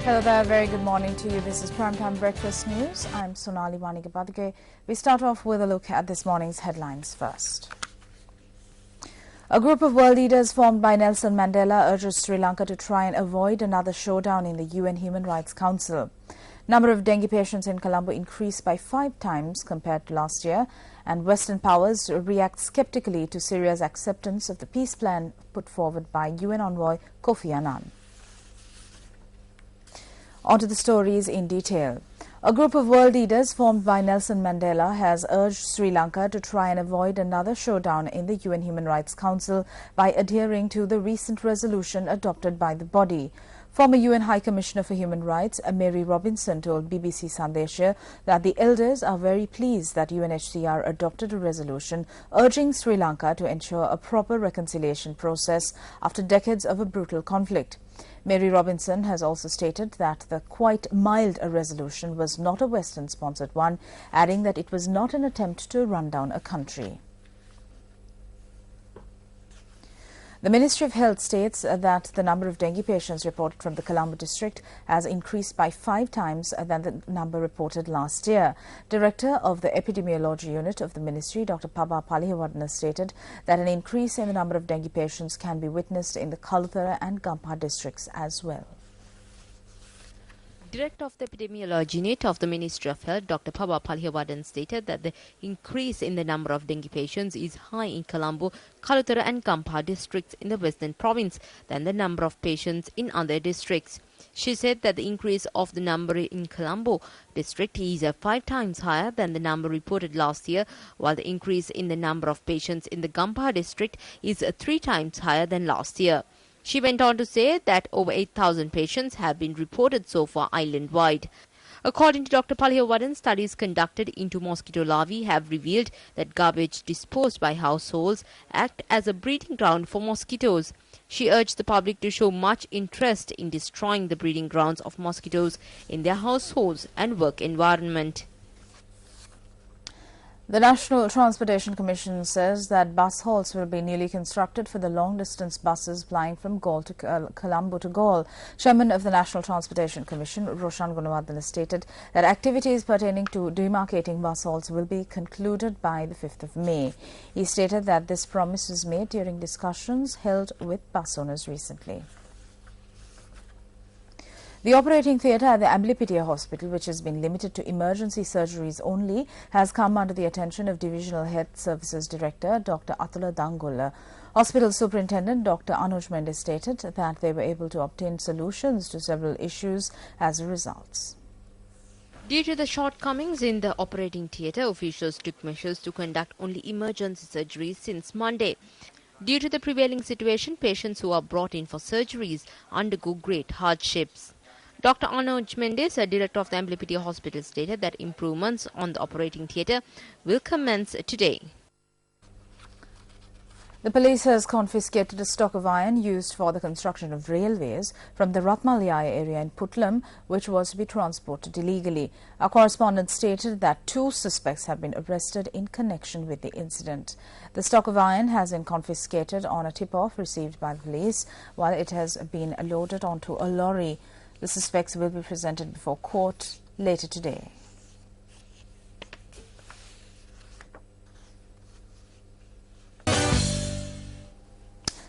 Hello there, very good morning to you. This is Primetime Breakfast News. I'm Sonali Wanigabadge. We start off with a look at this morning's headlines first. A group of world leaders formed by Nelson Mandela urges Sri Lanka to try and avoid another showdown in the UN Human Rights Council. Number of dengue patients in Colombo increased by 5 times compared to last year, and Western powers react skeptically to Syria's acceptance of the peace plan put forward by UN envoy Kofi Annan. On to the stories in detail. A group of world leaders formed by Nelson Mandela has urged Sri Lanka to try and avoid another showdown in the UN Human Rights Council by adhering to the recent resolution adopted by the body. Former UN High Commissioner for Human Rights, Mary Robinson, told BBC Sandesha that the elders are very pleased that UNHCR adopted a resolution urging Sri Lanka to ensure a proper reconciliation process after decades of a brutal conflict. Mary Robinson has also stated that the quite mild resolution was not a Western-sponsored one, adding that it was not an attempt to run down a country. The Ministry of Health states that the number of dengue patients reported from the Colombo district has increased by 5 times than the number reported last year. Director of the Epidemiology Unit of the Ministry, Dr. Paba Palihawardena, stated that an increase in the number of dengue patients can be witnessed in the Kaluthara and Gampaha districts as well. Director of the Epidemiology Unit of the Ministry of Health, Dr. Paba Palihawardena, stated that the increase in the number of dengue patients is high in Colombo, Kaluthara and Gampaha districts in the Western province than the number of patients in other districts. She said that the increase of the number in Colombo district is 5 times higher than the number reported last year, while the increase in the number of patients in the Gampaha district is 3 times higher than last year. She went on to say that over 8,000 patients have been reported so far island-wide. According to Dr. Palihawardena, studies conducted into mosquito larvae have revealed that garbage disposed by households act as a breeding ground for mosquitoes. She urged the public to show much interest in destroying the breeding grounds of mosquitoes in their households and work environment. The National Transportation Commission says that bus halts will be newly constructed for the long-distance buses plying from Galle to Colombo to Galle. Chairman of the National Transportation Commission, Roshan Gunawardena, stated that activities pertaining to demarcating bus halts will be concluded by the 5th of May. He stated that this promise was made during discussions held with bus owners recently. The operating theatre at the Amblipitia Hospital, which has been limited to emergency surgeries only, has come under the attention of Divisional Health Services Director Dr. Atula Dangola. Hospital Superintendent Dr. Anuj Mendes stated that they were able to obtain solutions to several issues as a result. Due to the shortcomings in the operating theatre, officials took measures to conduct only emergency surgeries since Monday. Due to the prevailing situation, patients who are brought in for surgeries undergo great hardships. Dr. Anuj Mendes, a director of the Amblipitia Hospital, stated that improvements on the operating theatre will commence today. The police has confiscated a stock of iron used for the construction of railways from the Ratmaliyaya area in Putlam, which was to be transported illegally. Our correspondent stated that 2 suspects have been arrested in connection with the incident. The stock of iron has been confiscated on a tip-off received by the police, while it has been loaded onto a lorry. The suspects will be presented before court later today.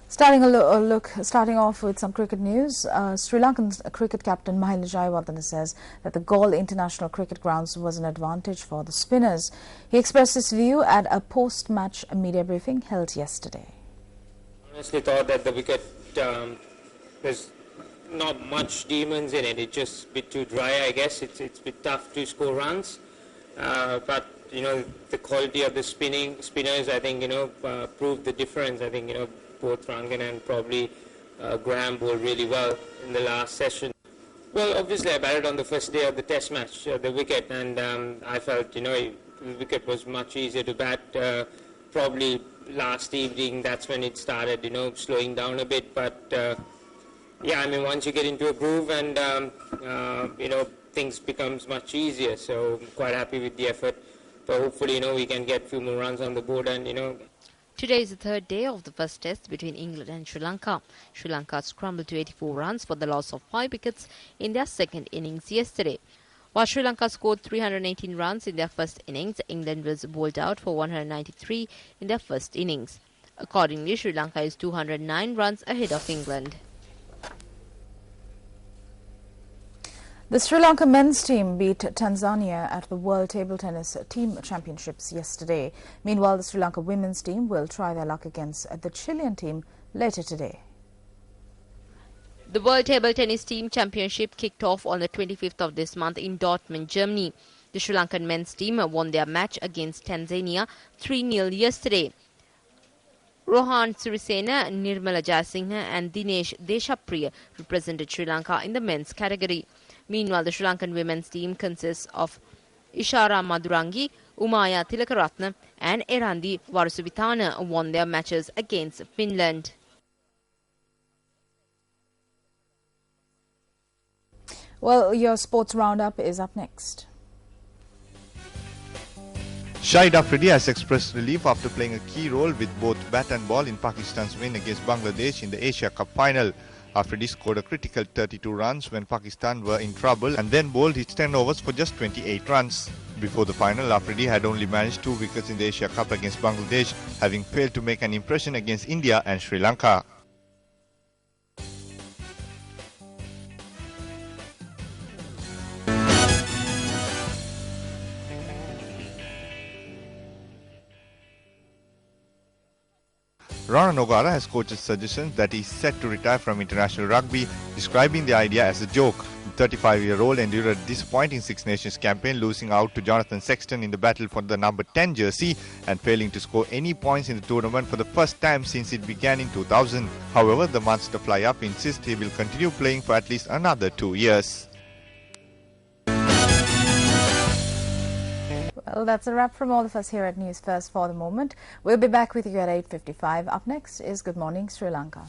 Starting off with some cricket news, Sri Lankan cricket captain Mahela Jayawardena says that the Galle International Cricket Grounds was an advantage for the spinners. He expressed this view at a post-match media briefing held yesterday. I honestly thought that the wicket was not much demons in it. It's just a bit too dry, I guess. It's a bit tough to score runs. But, you know, the quality of the spinners, I think, proved the difference. I think, both Rangan and probably Graham bowled really well in the last session. Well, obviously, I batted on the first day of the test match, the wicket, and I felt, the wicket was much easier to bat. Probably last evening, that's when it started, slowing down a bit. But, yeah, I mean, once you get into a groove and, things becomes much easier. So I'm quite happy with the effort. So hopefully, we can get a few more runs on the board and, Today is the third day of the first test between England and Sri Lanka. Sri Lanka scrambled to 84 runs for the loss of 5 wickets in their second innings yesterday. While Sri Lanka scored 318 runs in their first innings, England was bowled out for 193 in their first innings. Accordingly, Sri Lanka is 209 runs ahead of England. The Sri Lanka men's team beat Tanzania at the World Table Tennis Team Championships yesterday. Meanwhile, the Sri Lanka women's team will try their luck against the Chilean team later today. The World Table Tennis Team Championship kicked off on the 25th of this month in Dortmund, Germany. The Sri Lankan men's team won their match against Tanzania 3-0 yesterday. Rohan Sirisena, Nirmala Jayasinghe and Dinesh Deshapriya represented Sri Lanka in the men's category. Meanwhile, the Sri Lankan women's team consists of Ishara Madurangi, Umaya Tilakaratne and Erandi Varusubitana won their matches against Finland. Well, your sports roundup is up next. Shahid Afridi has expressed relief after playing a key role with both bat and ball in Pakistan's win against Bangladesh in the Asia Cup final. Afridi scored a critical 32 runs when Pakistan were in trouble and then bowled his 10 overs for just 28 runs. Before the final, Afridi had only managed 2 wickets in the Asia Cup against Bangladesh, having failed to make an impression against India and Sri Lanka. Ronan O'Gara has coached suggestions that he is set to retire from international rugby, describing the idea as a joke. The 35-year-old endured a disappointing Six Nations campaign, losing out to Jonathan Sexton in the battle for the number 10 jersey and failing to score any points in the tournament for the first time since it began in 2000. However, the Munster fly-up insists he will continue playing for at least another 2 years. Well, that's a wrap from all of us here at News First for the moment. We'll be back with you at 8:55. Up next is Good Morning Sri Lanka.